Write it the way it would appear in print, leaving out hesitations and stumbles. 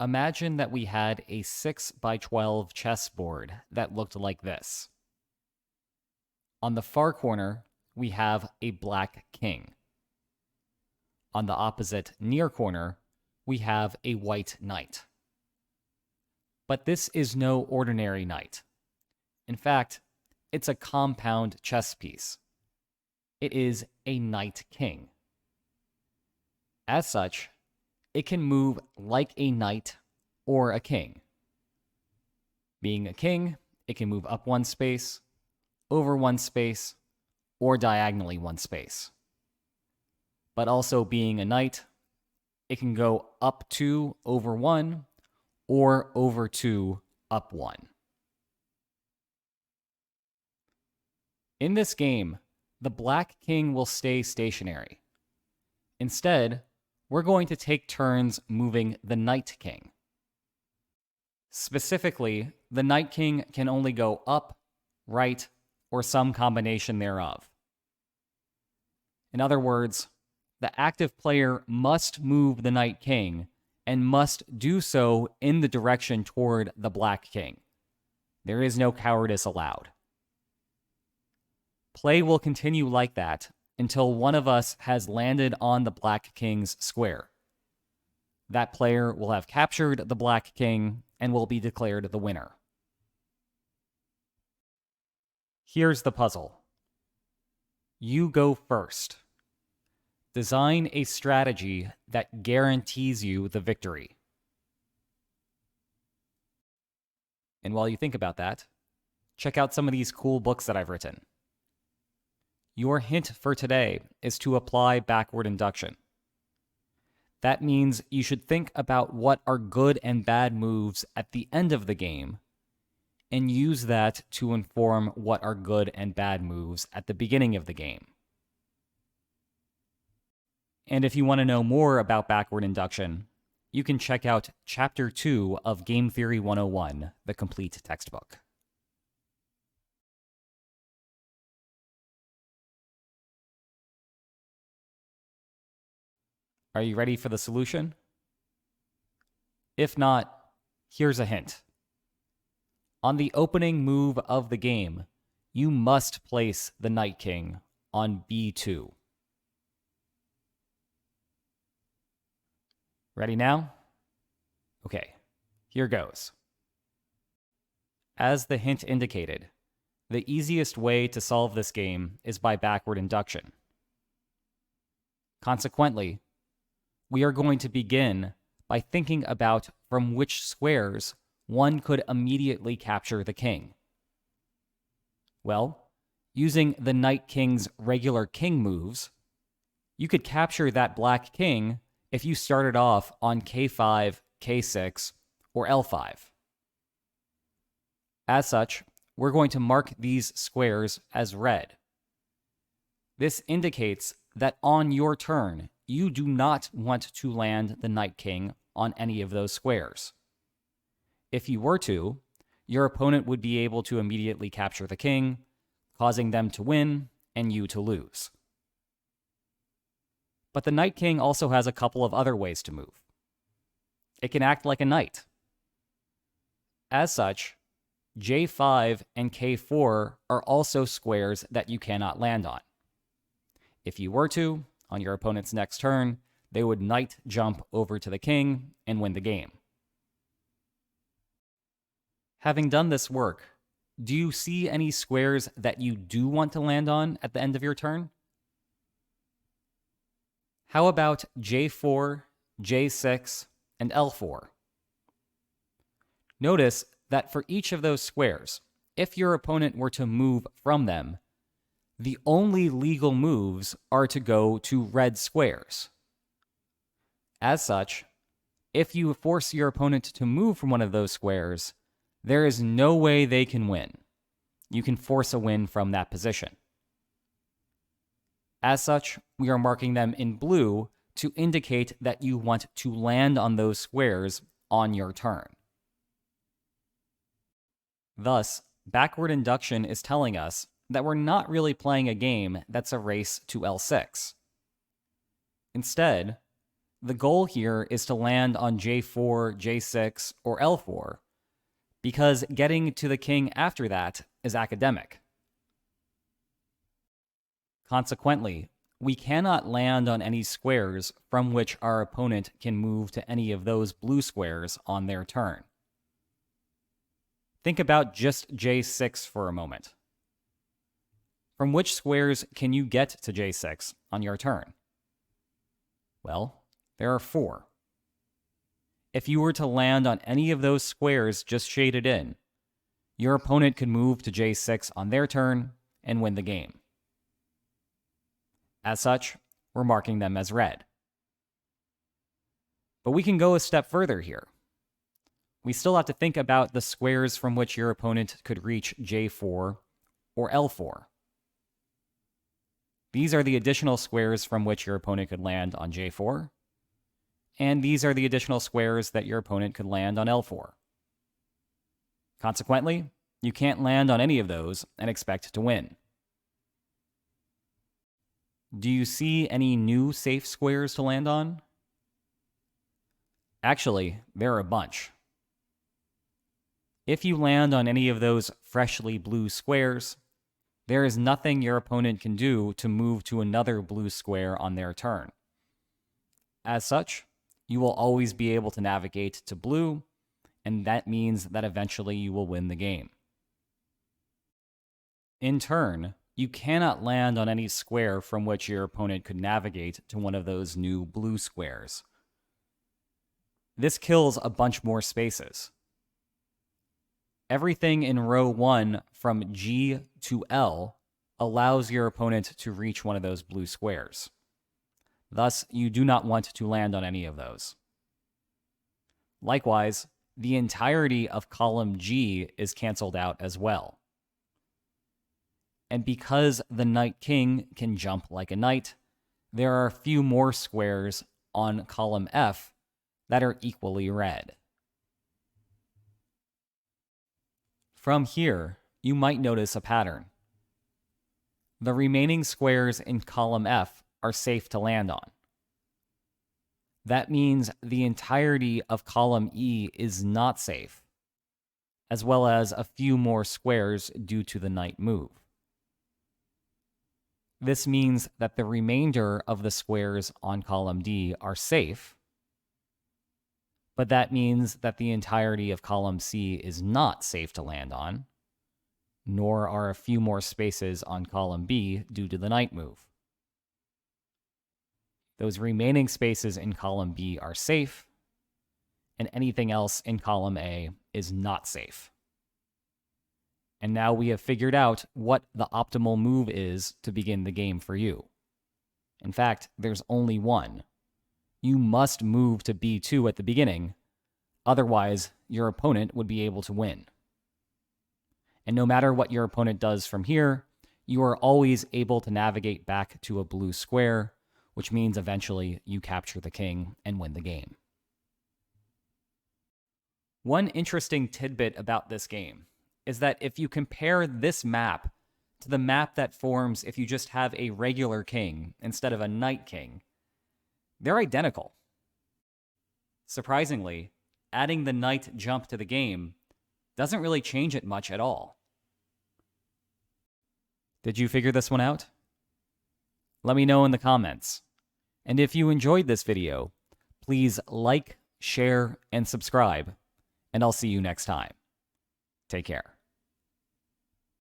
Imagine that we had a 6 by 12 chessboard that looked like this. On the far corner, we have a black king. On the opposite near corner, we have a white knight. But this is no ordinary knight. In fact, it's a compound chess piece. It is a knight king. As such, it can move like a knight or a king. Being a king, it can move up one space, over one space, or diagonally one space. But also being a knight, it can go up 2 over 1 or over 2 up 1. In this game, the black king will stay stationary. Instead, we're going to take turns moving the knight king. Specifically, the knight king can only go up, right, or some combination thereof. In other words, the active player must move the knight king and must do so in the direction toward the black king. There is no cowardice allowed. Play will continue like that until one of us has landed on the black king's square. That player will have captured the black king and will be declared the winner. Here's the puzzle. You go first. Design a strategy that guarantees you the victory. And while you think about that, check out some of these cool books that I've written. Your hint for today is to apply backward induction. That means you should think about what are good and bad moves at the end of the game and use that to inform what are good and bad moves at the beginning of the game. And if you want to know more about backward induction, you can check out Chapter 2 of Game Theory 101, the complete textbook. Are you ready for the solution? If not, here's a hint. On the opening move of the game, you must place the knight king on b2. Ready now? Okay, here goes. As the hint indicated, the easiest way to solve this game is by backward induction. Consequently, we are going to begin by thinking about from which squares one could immediately capture the king. Well, using the knight king's regular king moves, you could capture that black king if you started off on k5, k6, or l5. As such, we're going to mark these squares as red. This indicates that on your turn, you do not want to land the knight king on any of those squares. If you were to, your opponent would be able to immediately capture the king, causing them to win and you to lose. But the knight king also has a couple of other ways to move. It can act like a knight. As such, j5 and k4 are also squares that you cannot land on. If you were to, on your opponent's next turn, they would knight jump over to the king and win the game. Having done this work, do you see any squares that you do want to land on at the end of your turn? How about j4, j6, and l4? Notice that for each of those squares, if your opponent were to move from them, the only legal moves are to go to red squares. As such, if you force your opponent to move from one of those squares, there is no way they can win. You can force a win from that position. As such, we are marking them in blue to indicate that you want to land on those squares on your turn. Thus, backward induction is telling us that we're not really playing a game that's a race to L6. Instead, The goal here is to land on J4, J6, or L4, because getting to the king after that is academic. Consequently, we cannot land on any squares from which our opponent can move to any of those blue squares on their turn. Think about just J6 for a moment. From which squares can you get to J6 on your turn? Well, there are 4. If you were to land on any of those squares just shaded in, your opponent could move to J6 on their turn and win the game. As such, we're marking them as red. But we can go a step further here. We still have to think about the squares from which your opponent could reach J4 or L4. These are the additional squares from which your opponent could land on J4, and these are the additional squares that your opponent could land on L4. Consequently, you can't land on any of those and expect to win. Do you see any new safe squares to land on? Actually, there are a bunch. If you land on any of those freshly blue squares, there is nothing your opponent can do to move to another blue square on their turn. As such, you will always be able to navigate to blue, and that means that eventually you will win the game. In turn, you cannot land on any square from which your opponent could navigate to one of those new blue squares. This kills a bunch more spaces. Everything in row 1 from G to L allows your opponent to reach one of those blue squares. Thus, you do not want to land on any of those. Likewise, the entirety of column G is canceled out as well. And because the knight-king can jump like a knight, there are a few more squares on column F that are equally red. From here, you might notice a pattern. The remaining squares in column F are safe to land on. That means the entirety of column E is not safe, as well as a few more squares due to the knight move. This means that the remainder of the squares on column D are safe, but that means that the entirety of column C is not safe to land on, nor are a few more spaces on column B due to the knight move. Those remaining spaces in column B are safe, and anything else in column A is not safe. And now we have figured out what the optimal move is to begin the game for you. In fact, there's only one. You must move to B2 at the beginning, otherwise your opponent would be able to win. And no matter what your opponent does from here, you are always able to navigate back to a blue square, which means eventually you capture the king and win the game. One interesting tidbit about this game is that if you compare this map to the map that forms if you just have a regular king instead of a knight king, they're identical. Surprisingly, adding the knight jump to the game doesn't really change it much at all. Did you figure this one out? Let me know in the comments. And if you enjoyed this video, please like, share, and subscribe, and I'll see you next time. Take care.